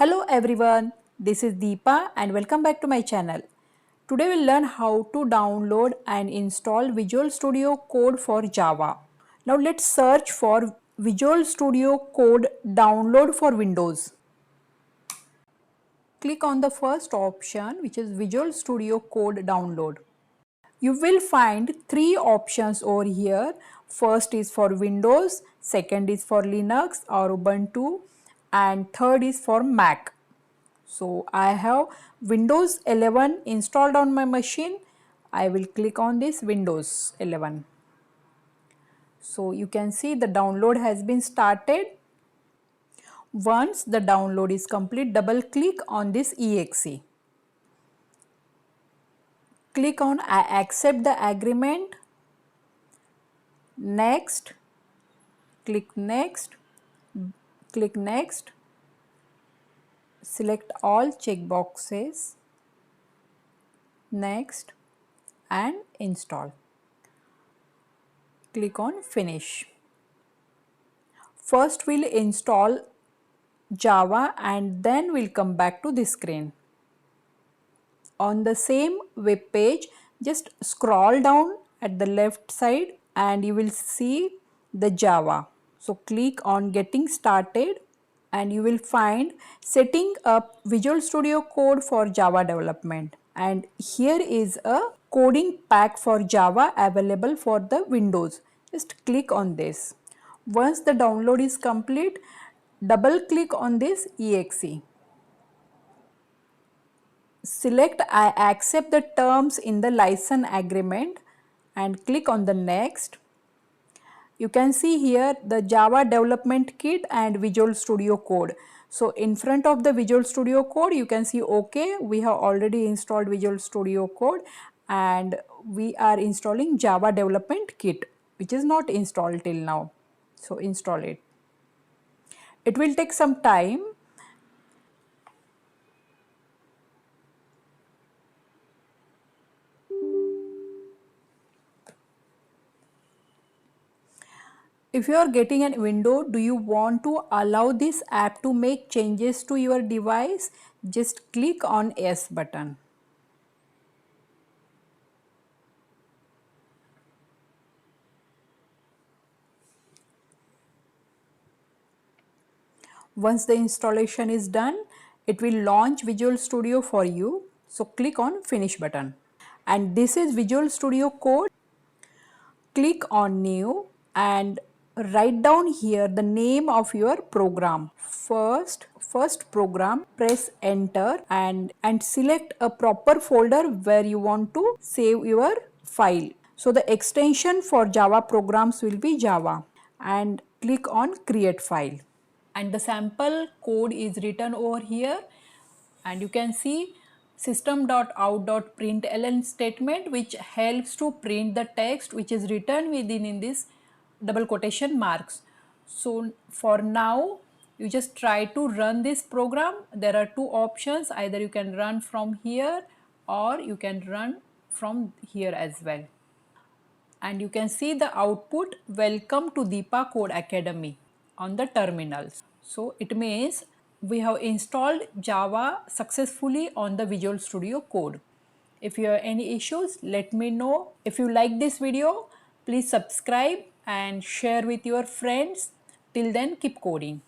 Hello everyone, this is Deepa and welcome back to my channel. Today we'll learn how to download and install Visual Studio Code for Java. Now let's search for Visual Studio Code download for Windows. Click on the first option, which is Visual Studio Code download. You will find three options over here. First is for Windows, second is for Linux or Ubuntu, and third is for Mac. So I have Windows 11 installed on my machine. I will click on this Windows 11. So you can see the download has been started. Once the download is complete, double click on this exe. Click on I accept the agreement. Next. Click next. Click next. Select all checkboxes. Next and install. Click on finish. First we'll install Java and then we'll come back to this screen. On the same web page, just scroll down at the left side and you will see the Java. So click on getting started and you will find setting up Visual Studio Code for Java development, and here is a coding pack for Java available for the Windows. Just click on this. Once the download is complete, double click on this exe. Select I accept the terms in the license agreement and click on the next. You can see here the Java development kit and Visual Studio Code. So in front of the Visual Studio Code you can see okay, we have already installed Visual Studio Code and we are installing Java development kit, which is not installed till now. So install it. It will take some time. If you are getting a window, do you want to allow this app to make changes to your device? Just click on Yes button. Once the installation is done, it will launch Visual Studio for you. So click on Finish button. And this is Visual Studio Code. Click on New and write down here the name of your program. First program, press enter and select a proper folder where you want to save your file. So the extension for Java programs will be Java, and click on create file. And the sample code is written over here, and you can see system.out.println statement, which helps to print the text which is written within in this double quotation marks. So for now you just try to run this program. There are two options, either you can run from here or you can run from here as well. And you can see the output, welcome to Deepa Code Academy, on the terminals. So it means we have installed Java successfully on the Visual Studio Code. If you have any issues, let me know. If you like this video, please subscribe and share with your friends. Till then, keep coding.